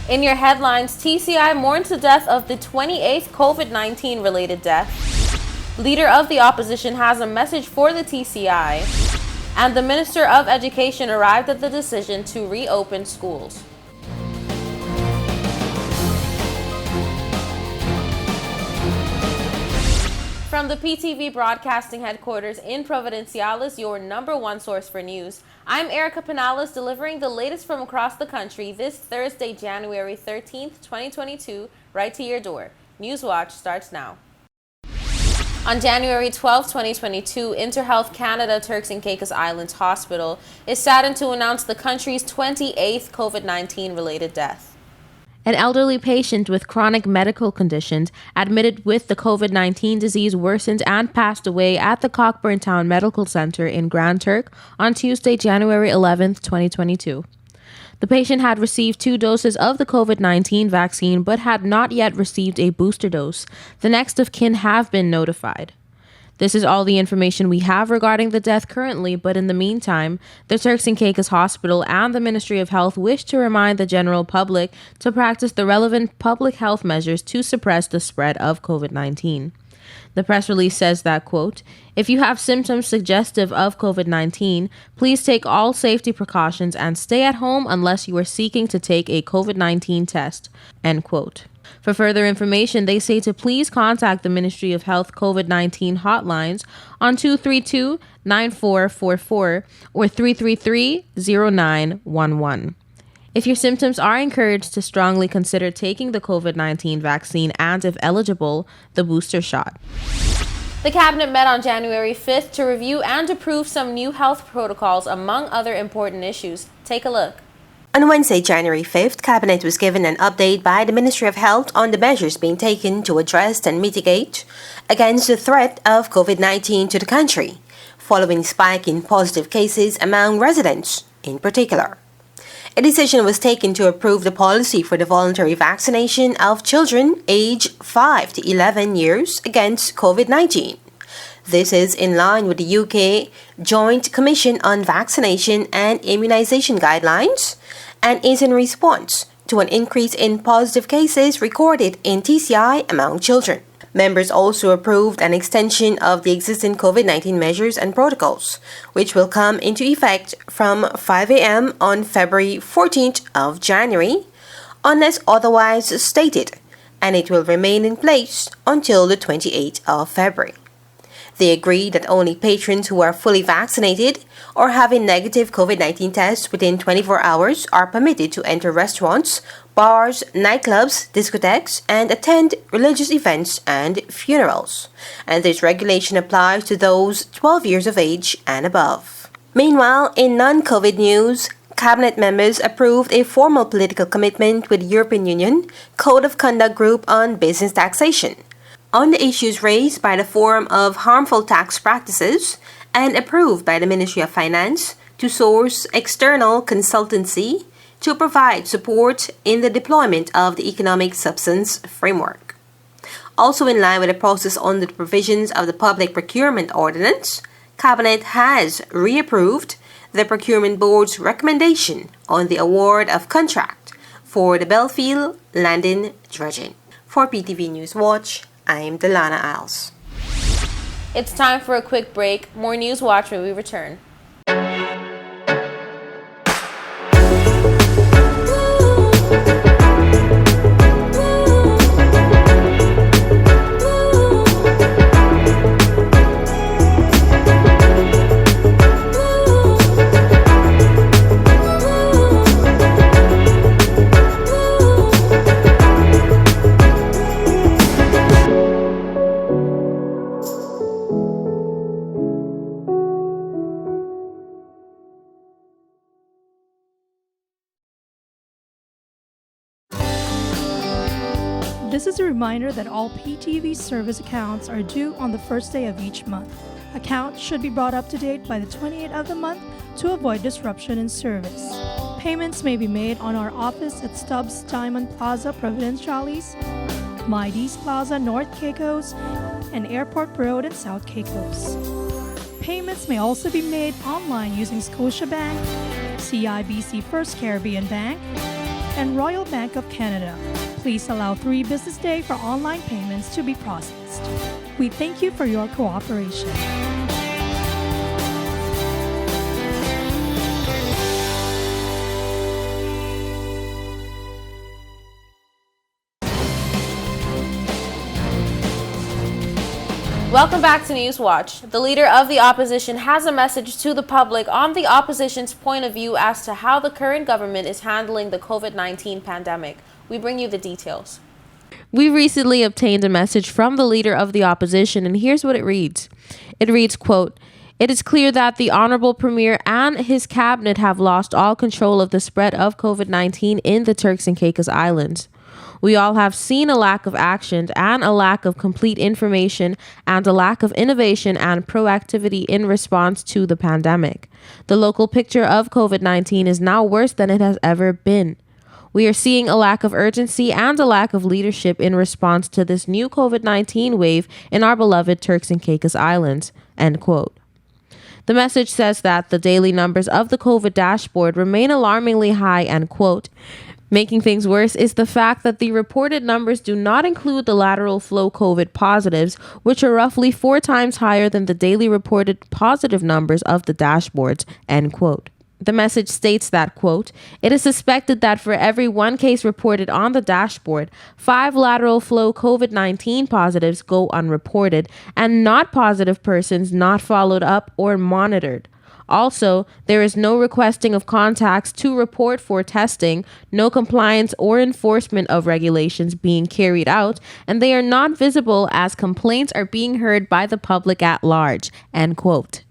In your headlines, TCI mourns the death of the 28th COVID-19 related death. Leader of the opposition has a message for the TCI. And the Minister of Education arrived at the decision to reopen schools. From the PTV Broadcasting Headquarters in Providenciales, your number one source for news, I'm Erica Pinales delivering the latest from across the country this Thursday, January 13th, 2022, right to your door. Newswatch starts now. On January 12, 2022, InterHealth Canada Turks and Caicos Islands Hospital is saddened to announce the country's 28th COVID-19 related death. An elderly patient with chronic medical conditions admitted with the COVID-19 disease worsened and passed away at the Cockburn Town Medical Center in Grand Turk on Tuesday, January 11, 2022. The patient had received 2 doses of the COVID-19 vaccine but had not yet received a booster dose. The next of kin have been notified. This is all the information we have regarding the death currently, but in the meantime, the Turks and Caicos Hospital and the Ministry of Health wish to remind the general public to practice the relevant public health measures to suppress the spread of COVID-19. The press release says that, quote, "If you have symptoms suggestive of COVID-19, please take all safety precautions and stay at home unless you are seeking to take a COVID-19 test," end quote. For further information, they say to please contact the Ministry of Health COVID-19 hotlines on 232-9444 or 333-0911. If your symptoms are encouraged to strongly consider taking the COVID-19 vaccine and, if eligible, the booster shot. The Cabinet met on January 5th to review and approve some new health protocols, among other important issues. Take a look. On Wednesday, January 5th, Cabinet was given an update by the Ministry of Health on the measures being taken to address and mitigate against the threat of COVID-19 to the country, following a spike in positive cases among residents in particular. A decision was taken to approve the policy for the voluntary vaccination of children aged 5 to 11 years against COVID-19. This is in line with the UK Joint Commission on Vaccination and Immunization Guidelines and is in response to an increase in positive cases recorded in TCI among children. Members also approved an extension of the existing COVID-19 measures and protocols, which will come into effect from 5 a.m. on February 14th of January, unless otherwise stated, and it will remain in place until the 28th of February. They agreed that only patrons who are fully vaccinated or have a negative COVID-19 test within 24 hours are permitted to enter restaurants, bars, nightclubs, discotheques, and attend religious events and funerals. And this regulation applies to those 12 years of age and above. Meanwhile, in non-COVID news, Cabinet members approved a formal political commitment with the European Union Code of Conduct Group on business taxation on the issues raised by the Forum of Harmful Tax Practices and approved by the Ministry of Finance to source external consultancy to provide support in the deployment of the Economic Substance Framework. Also in line with the process under the provisions of the Public Procurement Ordinance, Cabinet has reapproved the Procurement Board's recommendation on the award of contract for the Belfield Landing dredging. For PTV News Watch, I'm Delana Isles. It's time for a quick break. More News Watch when we return. This is a reminder that all PTV service accounts are due on the first day of each month. Accounts should be brought up to date by the 28th of the month to avoid disruption in service. Payments may be made on our office at Stubbs Diamond Plaza, Providenciales, Mides Plaza, North Caicos, and Airport Road in South Caicos. Payments may also be made online using Scotiabank, CIBC First Caribbean Bank, and Royal Bank of Canada. Please allow 3 business days for online payments to be processed. We thank you for your cooperation. Welcome back to News Watch. The leader of the opposition has a message to the public on the opposition's point of view as to how the current government is handling the COVID-19 pandemic. We bring you the details. We recently obtained a message from the leader of the opposition, and here's what it reads. It reads, quote, "It is clear that the Honorable Premier and his cabinet have lost all control of the spread of COVID-19 in the Turks and Caicos Islands. We all have seen a lack of action and a lack of complete information and a lack of innovation and proactivity in response to the pandemic. The local picture of COVID-19 is now worse than it has ever been. We are seeing a lack of urgency and a lack of leadership in response to this new COVID-19 wave in our beloved Turks and Caicos Islands." End quote. The message says that the daily numbers of the COVID dashboard remain alarmingly high, and quote, "Making things worse is the fact that the reported numbers do not include the lateral flow COVID positives, which are roughly 4 times higher than the daily reported positive numbers of the dashboards." End quote. The message states that, quote, "It is suspected that for every 1 case reported on the dashboard, 5 lateral flow COVID-19 positives go unreported and not positive persons not followed up or monitored. Also, there is no requesting of contacts to report for testing, no compliance or enforcement of regulations being carried out, and they are not visible as complaints are being heard by the public at large." End quote.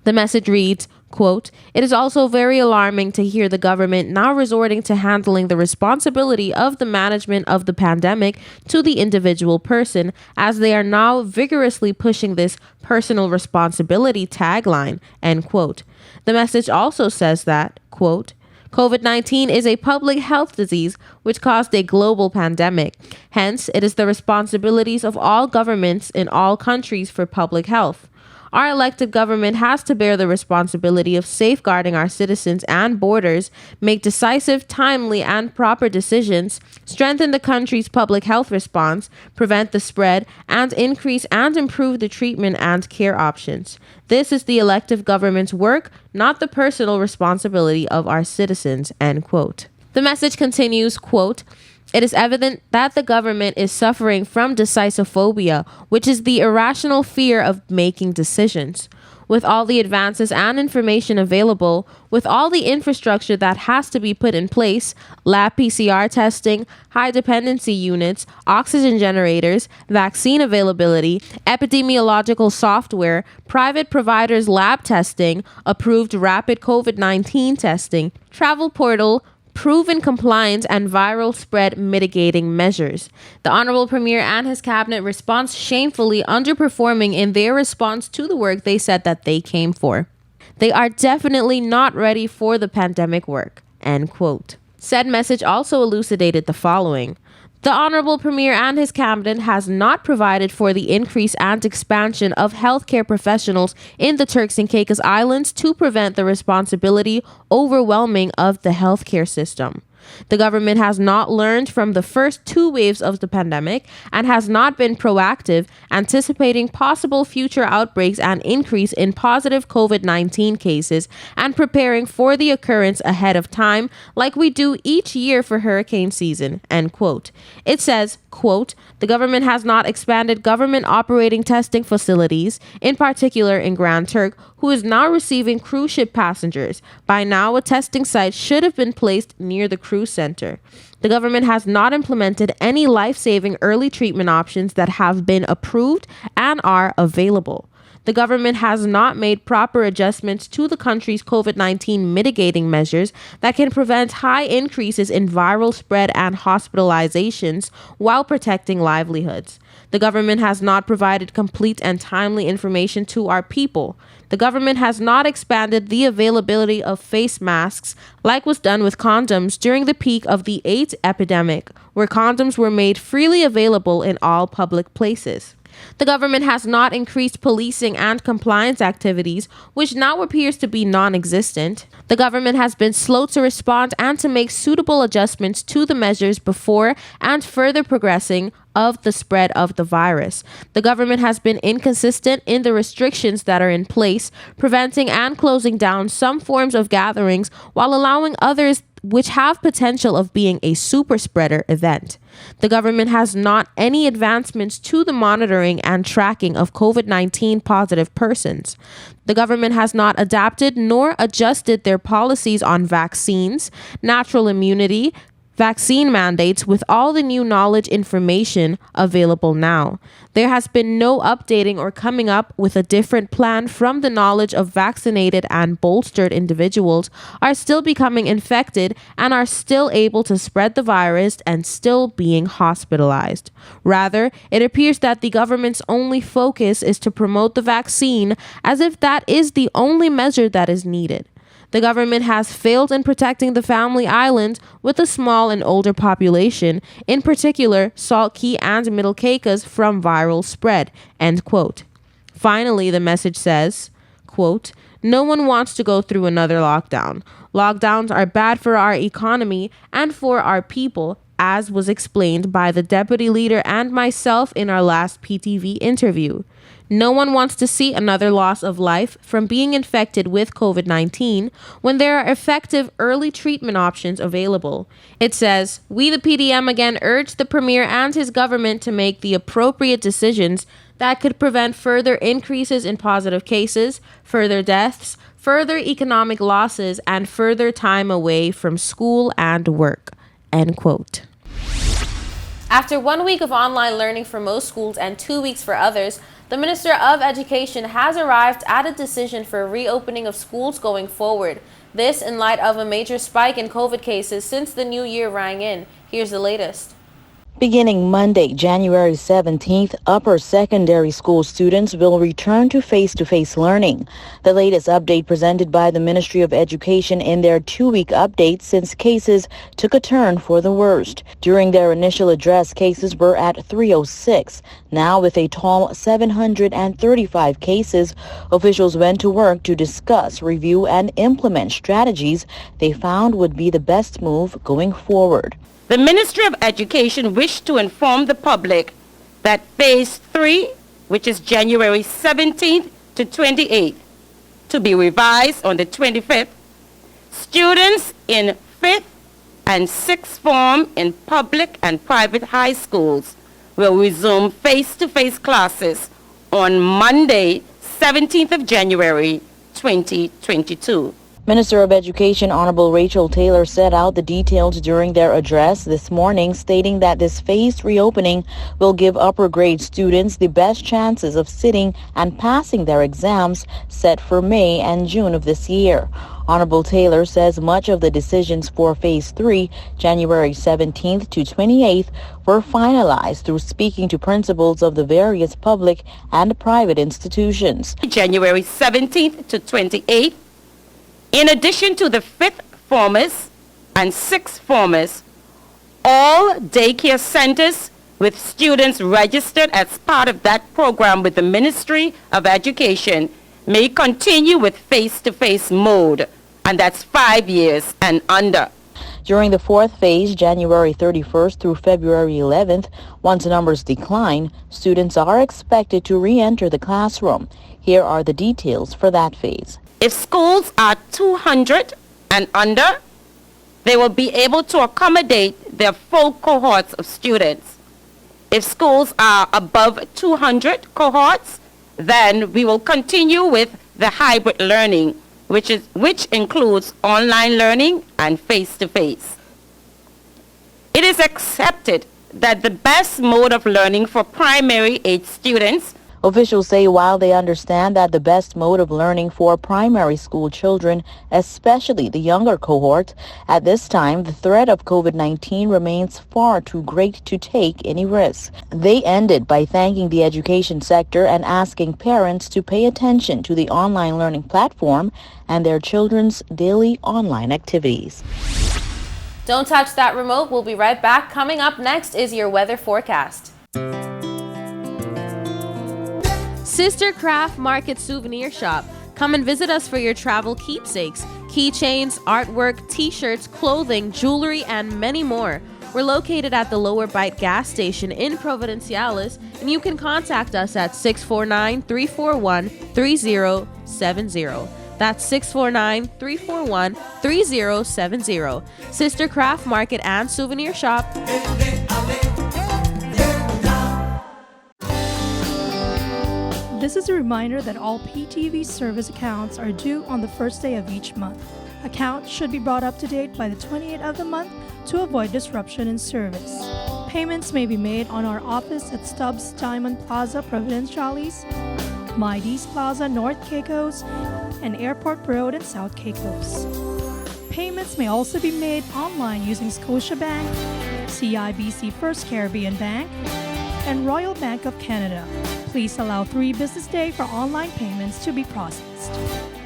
The message reads, quote, "It is also very alarming to hear the government now resorting to handling the responsibility of the management of the pandemic to the individual person, as they are now vigorously pushing this personal responsibility tagline." End quote. The message also says that, quote, "COVID-19 is a public health disease which caused a global pandemic. Hence, it is the responsibilities of all governments in all countries for public health. Our elected government has to bear the responsibility of safeguarding our citizens and borders, make decisive, timely, and proper decisions, strengthen the country's public health response, prevent the spread, and increase and improve the treatment and care options. This is the elective government's work, not the personal responsibility of our citizens." End quote. The message continues, quote, "It is evident that the government is suffering from decisivophobia, which is the irrational fear of making decisions. With all the advances and information available, with all the infrastructure that has to be put in place, lab PCR testing, high dependency units, oxygen generators, vaccine availability, epidemiological software, private providers lab testing, approved rapid COVID-19 testing, travel portal, proven compliance, and viral spread mitigating measures. The Honorable Premier and his cabinet responds shamefully underperforming in their response to the work they said that they came for. They are definitely not ready for the pandemic work." End quote. Said message also elucidated the following. The Honorable Premier and his cabinet has not provided for the increase and expansion of healthcare professionals in the Turks and Caicos Islands to prevent the responsibility overwhelming of the healthcare system. The government has not learned from the first 2 waves of the pandemic and has not been proactive, anticipating possible future outbreaks and increase in positive COVID-19 cases and preparing for the occurrence ahead of time like we do each year for hurricane season." End quote. It says, quote, "The government has not expanded government operating testing facilities, in particular in Grand Turk, who is now receiving cruise ship passengers. By now, a testing site should have been placed near the cruise center. The government has not implemented any life-saving early treatment options that have been approved and are available. The government has not made proper adjustments to the country's COVID-19 mitigating measures that can prevent high increases in viral spread and hospitalizations while protecting livelihoods. The government has not provided complete and timely information to our people. The government has not expanded the availability of face masks like was done with condoms during the peak of the AIDS epidemic, where condoms were made freely available in all public places. The government has not increased policing and compliance activities, which now appears to be non-existent. The government has been slow to respond and to make suitable adjustments to the measures before and further progressing of the spread of the virus. The government has been inconsistent in the restrictions that are in place, preventing and closing down some forms of gatherings while allowing others which have potential of being a super spreader event. The government has not any advancements to the monitoring and tracking of COVID-19 positive persons. The government has not adapted nor adjusted their policies on vaccines, natural immunity, vaccine mandates with all the new knowledge information available now. There has been no updating or coming up with a different plan from the knowledge of vaccinated and bolstered individuals are still becoming infected and are still able to spread the virus and still being hospitalized. Rather, it appears that the government's only focus is to promote the vaccine as if that is the only measure that is needed. The government has failed in protecting the family island with a small and older population, in particular Salt Key and Middle Caicos, from viral spread, end quote. Finally, the message says, quote, "No one wants to go through another lockdown. Lockdowns are bad for our economy and for our people, as was explained by the deputy leader and myself in our last PTV interview. No one wants to see another loss of life from being infected with COVID-19 when there are effective early treatment options available." It says, "We, the PDM, again urge the Premier and his government to make the appropriate decisions that could prevent further increases in positive cases, further deaths, further economic losses, and further time away from school and work." End quote. After 1 week of online learning for most schools and 2 weeks for others, the Minister of Education has arrived at a decision for reopening of schools going forward. This in light of a major spike in COVID cases since the new year rang in. Here's the latest. Beginning Monday, January 17th, upper secondary school students will return to face-to-face learning. The latest update presented by the Ministry of Education in their 2-week update since cases took a turn for the worst. During their initial address, cases were at 306. Now, with a tall 735 cases, officials went to work to discuss, review, and implement strategies they found would be the best move going forward. The Ministry of Education wished to inform the public that Phase 3, which is January 17th to 28th, to be revised on the 25th, students in 5th and 6th form in public and private high schools will resume face-to-face classes on Monday, 17th of January, 2022. Minister of Education Honorable Rachel Taylor set out the details during their address this morning, stating that this phased reopening will give upper grade students the best chances of sitting and passing their exams set for May and June of this year. Honorable Taylor says much of the decisions for Phase 3, January 17th to 28th, were finalized through speaking to principals of the various public and private institutions. January 17th to 28th, in addition to the 5th formers and 6th formers, all daycare centers with students registered as part of that program with the Ministry of Education may continue with face-to-face mode, and that's 5 years and under. During the 4th phase, January 31st through February 11th, once numbers decline, students are expected to re-enter the classroom. Here are the details for that phase. If schools are 200 and under, they will be able to accommodate their full cohorts of students. If schools are above 200 cohorts, then we will continue with the hybrid learning, which includes online learning and face-to-face. It is accepted that the best mode of learning for primary age students. Officials say while they understand that the best mode of learning for primary school children, especially the younger cohort, at this time the threat of COVID-19 remains far too great to take any risks. They ended by thanking the education sector and asking parents to pay attention to the online learning platform and their children's daily online activities. Don't touch that remote. We'll be right back. Coming up next is your weather forecast. Sister Craft Market Souvenir Shop. Come and visit us for your travel keepsakes, keychains, artwork, t-shirts, clothing, jewelry, and many more. We're located at the Lower Bight gas station in Providenciales, and you can contact us at 649-341-3070. That's 649-341-3070. Sister Craft Market and Souvenir Shop. This is a reminder that all PTV service accounts are due on the first day of each month. Accounts should be brought up to date by the 28th of the month to avoid disruption in service. Payments may be made on our office at Stubbs Diamond Plaza, Providenciales, Mides Plaza, North Caicos, and Airport Road in South Caicos. Payments may also be made online using Scotiabank, CIBC First Caribbean Bank, and Royal Bank of Canada. Please allow 3 business days for online payments to be processed.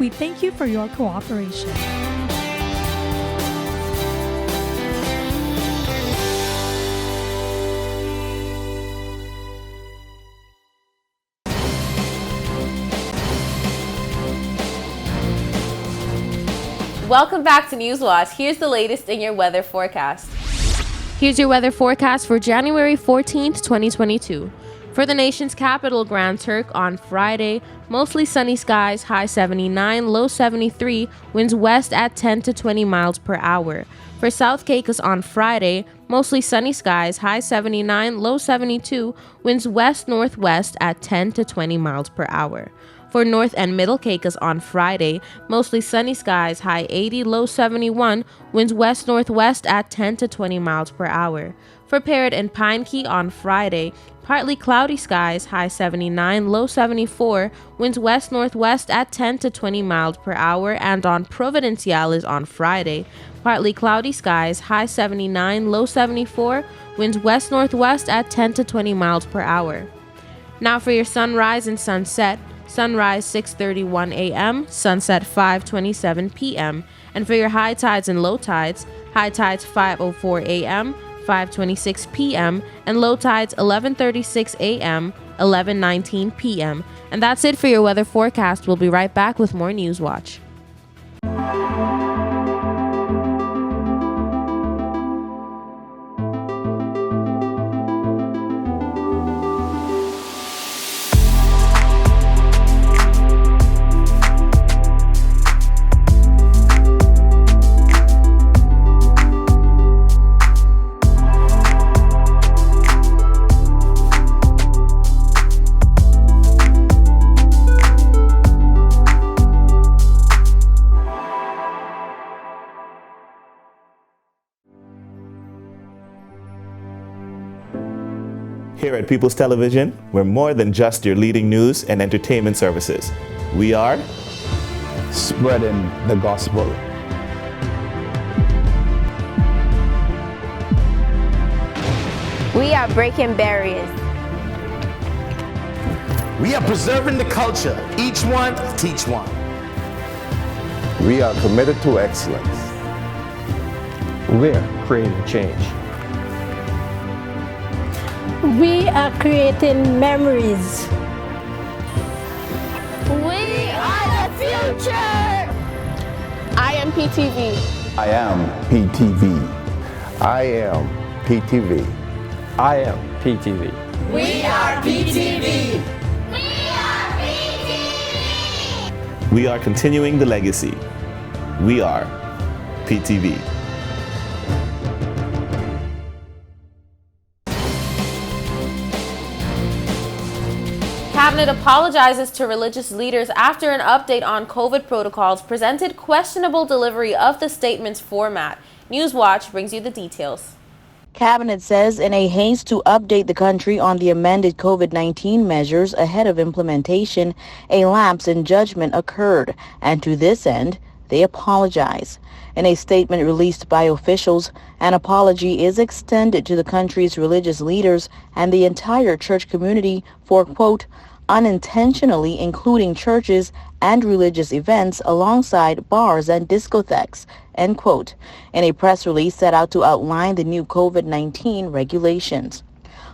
We thank you for your cooperation. Welcome back to Newswatch. Here's the latest in your weather forecast. Here's your weather forecast for January 14th, 2022. For the nation's capital, Grand Turk, on Friday, mostly sunny skies, high 79, low 73, winds west at 10 to 20 miles per hour. For South Caicos on Friday, mostly sunny skies, high 79, low 72, winds west-northwest at 10 to 20 miles per hour. For North and Middle Caicos on Friday, mostly sunny skies, high 80, low 71, winds west-northwest at 10 to 20 miles per hour. For Parrot and Pine Key on Friday, partly cloudy skies, high 79, low 74, winds west-northwest at 10 to 20 miles per hour. And on Providenciales on Friday, partly cloudy skies, high 79, low 74, winds west-northwest at 10 to 20 miles per hour. Now for your sunrise and sunset. Sunrise 6:31 a.m., sunset 5:27 p.m. And for your high tides and low tides 5:04 a.m., 5:26 p.m., and low tides 11:36 a.m., 11:19 p.m. And that's it for your weather forecast. We'll be right back with more Newswatch. Here at People's Television, we're more than just your leading news and entertainment services. We are spreading the gospel. We are breaking barriers. We are preserving the culture. Each one, teach one. We are committed to excellence. We're creating change. We are creating memories. We are the future. I am PTV. I am PTV. I am PTV. I am PTV. We are PTV. We are continuing the legacy. We are PTV. Cabinet apologizes to religious leaders after an update on COVID protocols presented questionable delivery of the statement's format. Newswatch brings you the details. Cabinet says in a haste to update the country on the amended COVID-19 measures ahead of implementation, a lapse in judgment occurred, and to this end, they apologize. In a statement released by officials, an apology is extended to the country's religious leaders and the entire church community for, quote, unintentionally including churches and religious events alongside bars and discotheques, end quote, in a press release set out to outline the new COVID-19 regulations.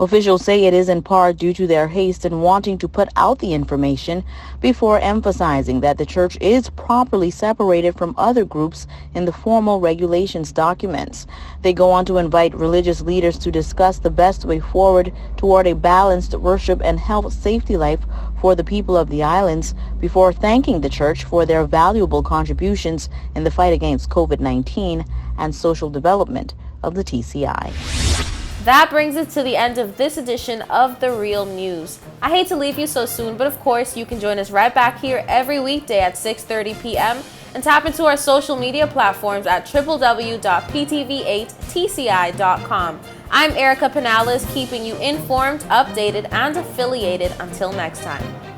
Officials say it is in part due to their haste in wanting to put out the information before emphasizing that the church is properly separated from other groups in the formal regulations documents. They go on to invite religious leaders to discuss the best way forward toward a balanced worship and health safety life for the people of the islands before thanking the church for their valuable contributions in the fight against COVID-19 and social development of the TCI. That brings us to the end of this edition of The Real News. I hate to leave you so soon, but of course you can join us right back here every weekday at 6:30 p.m. and tap into our social media platforms at www.ptv8tci.com. I'm Erica Pinales, keeping you informed, updated, and affiliated. Until next time.